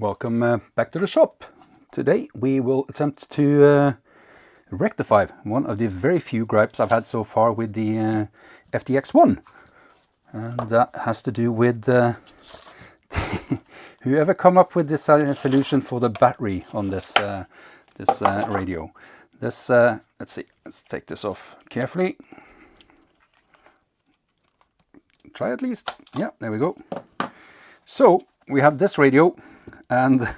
Welcome back to the shop. Today we will attempt to rectify one of the very few gripes I've had so far with the FTX-1, and that has to do with whoever come up with this solution for the battery on this radio. Let's see, let's take this off carefully. Try at least. Yeah, there we go. So we have this radio and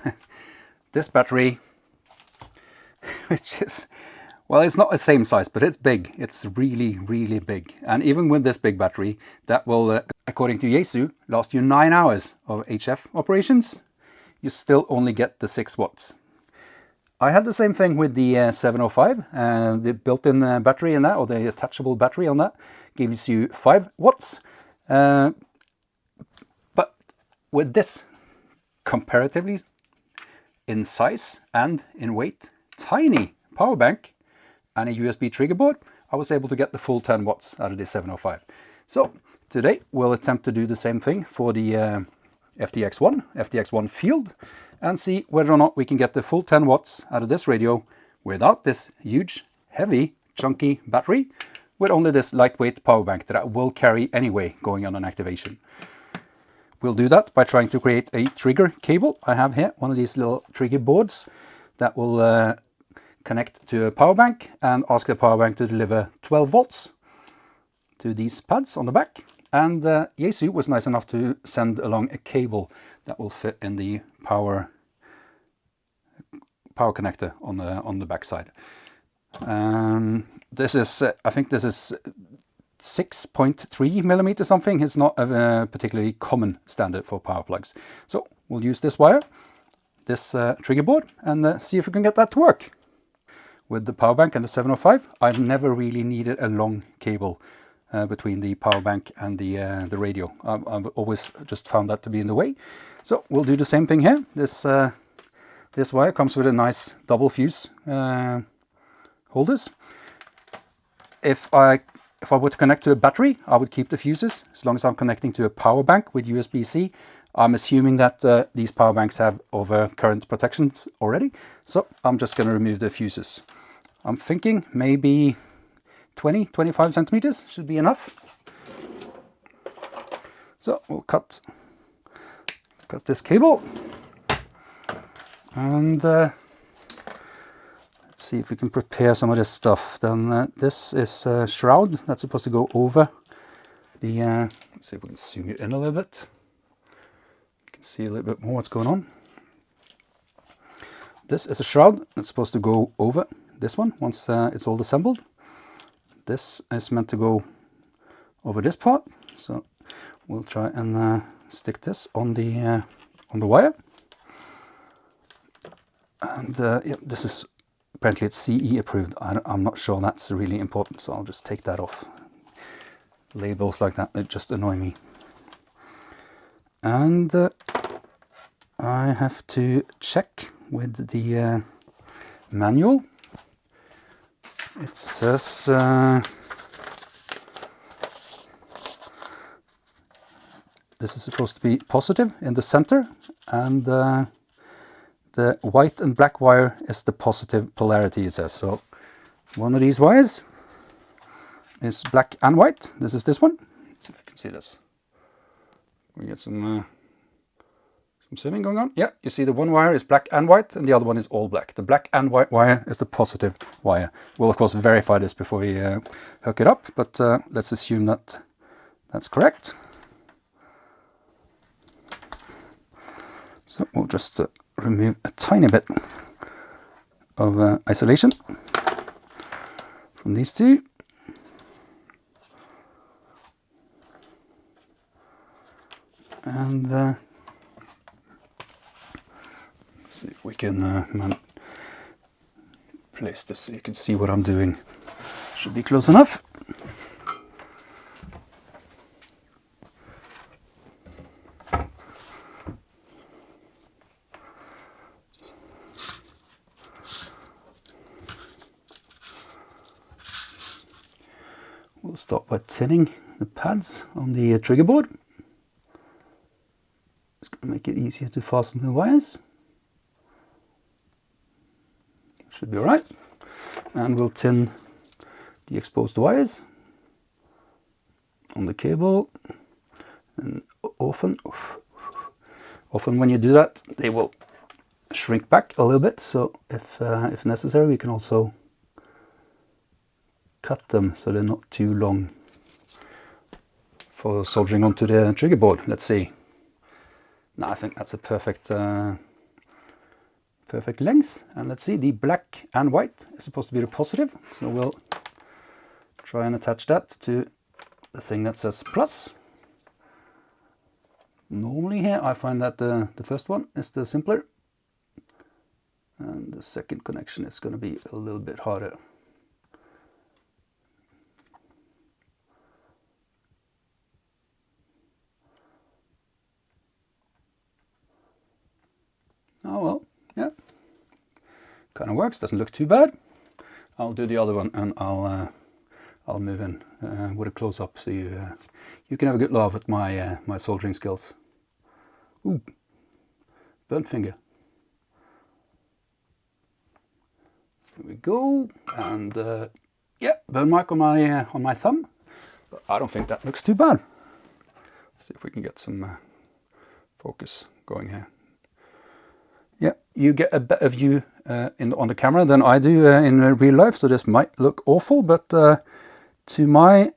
this battery, which is, well, it's not the same size, but it's big. It's really, really big. And even with this big battery, that will, according to Yeasu, last you 9 hours of HF operations. You still only get the 6 watts. I had the same thing with the 705. The built-in battery in that, or the attachable battery on that, gives you 5 watts. But with this, comparatively in size and in weight, tiny power bank and a USB trigger board, I was able to get the full 10 watts out of the 705. So today we'll attempt to do the same thing for the FTX-1 field, and see whether or not we can get the full 10 watts out of this radio without this huge, heavy, chunky battery, with only this lightweight power bank that I will carry anyway going on an activation. We'll do that by trying to create a trigger cable. I have here one of these little trigger boards that will connect to a power bank and ask the power bank to deliver 12 volts to these pads on the back. And Yeasu was nice enough to send along a cable that will fit in the power connector on the back side. This is, I think this is 6.3 millimeter something. It's not a particularly common standard for power plugs. So we'll use this wire, this trigger board, and see if we can get that to work. With the power bank and the 705, I've never really needed a long cable between the power bank and the radio. I've always just found that to be in the way. So we'll do the same thing here. This wire comes with a nice double fuse holders. If I were to connect to a battery, I would keep the fuses. As long as I'm connecting to a power bank with USB-C, I'm assuming that these power banks have overcurrent protections already. So I'm just going to remove the fuses. I'm thinking maybe 20-25 centimeters should be enough. So we'll cut this cable, and let's see if we can prepare some of this stuff. Then this is a shroud that's supposed to go over the, let's see if we can zoom it in a little bit. You can see a little bit more what's going on. This is a shroud that's supposed to go over this one once it's all assembled. This is meant to go over this part, so we'll try and stick this on the wire. And yeah, this is apparently it's CE approved. I'm not sure that's really important, so I'll just take that off. Labels like that, they just annoy me. And I have to check with the manual. It says this is supposed to be positive in the center, and the white and black wire is the positive polarity, it says. So one of these wires is black and white. This is this one. Let's see if you can see this. We get some swimming going on. Yeah, you see the one wire is black and white and the other one is all black. The black and white wire is the positive wire. We'll of course verify this before we hook it up, but let's assume that that's correct. So we'll just remove a tiny bit of isolation from these two. And see if we can place this so you can see what I'm doing. Should be close enough. We'll start by tinning the pads on the trigger board. It's going to make it easier to fasten the wires. Should be all right. And we'll tin the exposed wires on the cable. And often when you do that, they will shrink back a little bit. So if necessary, we can also cut them so they're not too long for soldering onto the trigger board. Let's see. Now I think that's a perfect perfect length. And let's see, the black and white is supposed to be the positive, so we'll try and attach that to the thing that says plus. Normally here I find that the first one is the simpler, and the second connection is going to be a little bit harder. Oh well, yeah, kind of works, doesn't look too bad. I'll do the other one, and I'll move in with a close-up so you can have a good laugh at my my soldering skills. Ooh, burnt finger. There we go, and yeah, burn mark on my thumb. But I don't think that looks too bad. Let's see if we can get some focus going here. Yeah, you get a better view on the camera than I do in real life, so this might look awful, but to my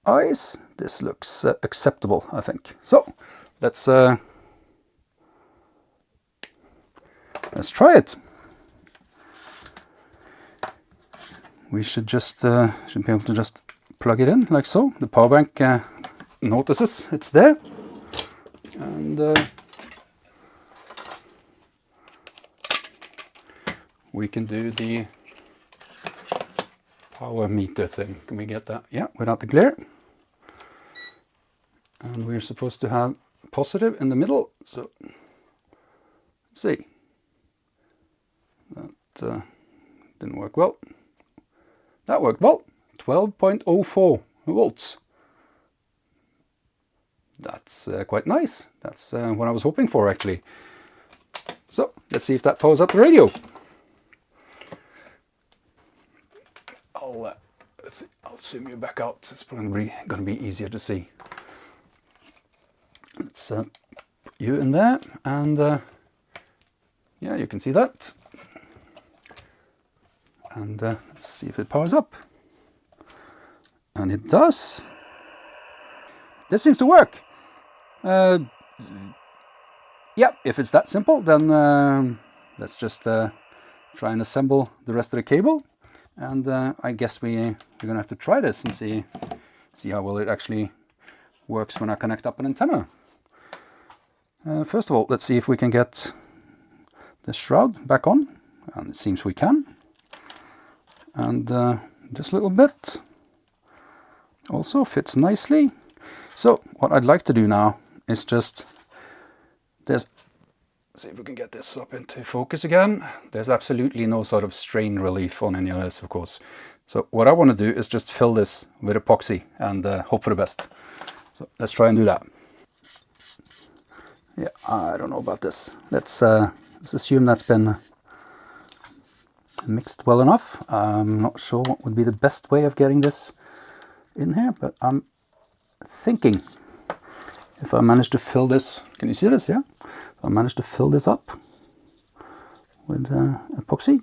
eyes, this looks acceptable, I think. So let's try it. We should just should be able to just plug it in like so. The power bank notices it's there, and we can do the power meter thing. Can we get that? Yeah, without the glare. And we're supposed to have positive in the middle. So let's see. That didn't work well. That worked well. 12.04 volts. That's quite nice. That's what I was hoping for, actually. So let's see if that powers up the radio. Let's see, I'll zoom you back out. It's probably going to be easier to see. Let's put you in there, and yeah, you can see that. And let's see if it powers up. And it does. This seems to work. Yeah, if it's that simple, then let's just try and assemble the rest of the cable. And I guess we're gonna have to try this and see how well it actually works when I connect up an antenna. First of all, let's see if we can get the shroud back on, and it seems we can. And just a little bit also fits nicely. So what I'd like to do now is just see if we can get this up into focus again. There's absolutely no sort of strain relief on any of this, of course. So what I want to do is just fill this with epoxy and hope for the best. So let's try and do that. Yeah, I don't know about this. Let's assume that's been mixed well enough. I'm not sure what would be the best way of getting this in here, but I'm thinking if I manage to fill this, can you see this? Yeah, if I manage to fill this up with epoxy,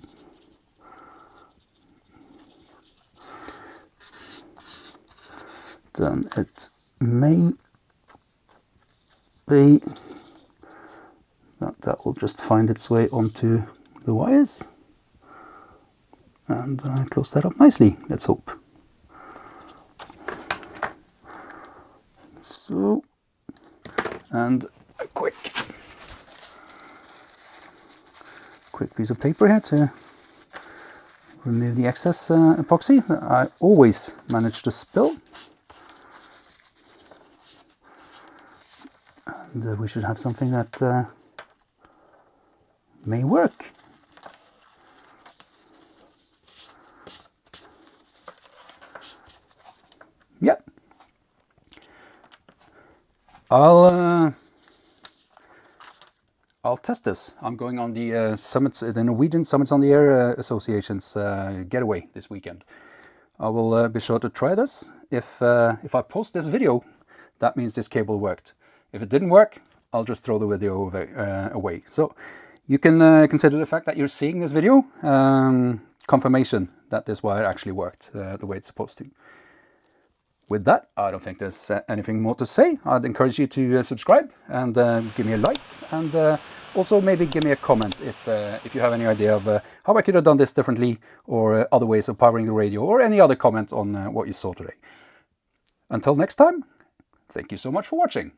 then it may be that will just find its way onto the wires and close that up nicely, let's hope. So, and a quick piece of paper here to remove the excess epoxy that I always manage to spill. And we should have something that may work. Yep. I'll I'll test this. I'm going on the summits, the Norwegian Summits on the Air Association's getaway this weekend. I will be sure to try this. If I post this video, that means this cable worked. If it didn't work, I'll just throw the video away. So you can consider the fact that you're seeing this video confirmation that this wire actually worked the way it's supposed to. With that, I don't think there's anything more to say. I'd encourage you to subscribe and give me a like, and also maybe give me a comment if you have any idea of how I could have done this differently, or other ways of powering the radio, or any other comment on what you saw today. Until next time, thank you so much for watching.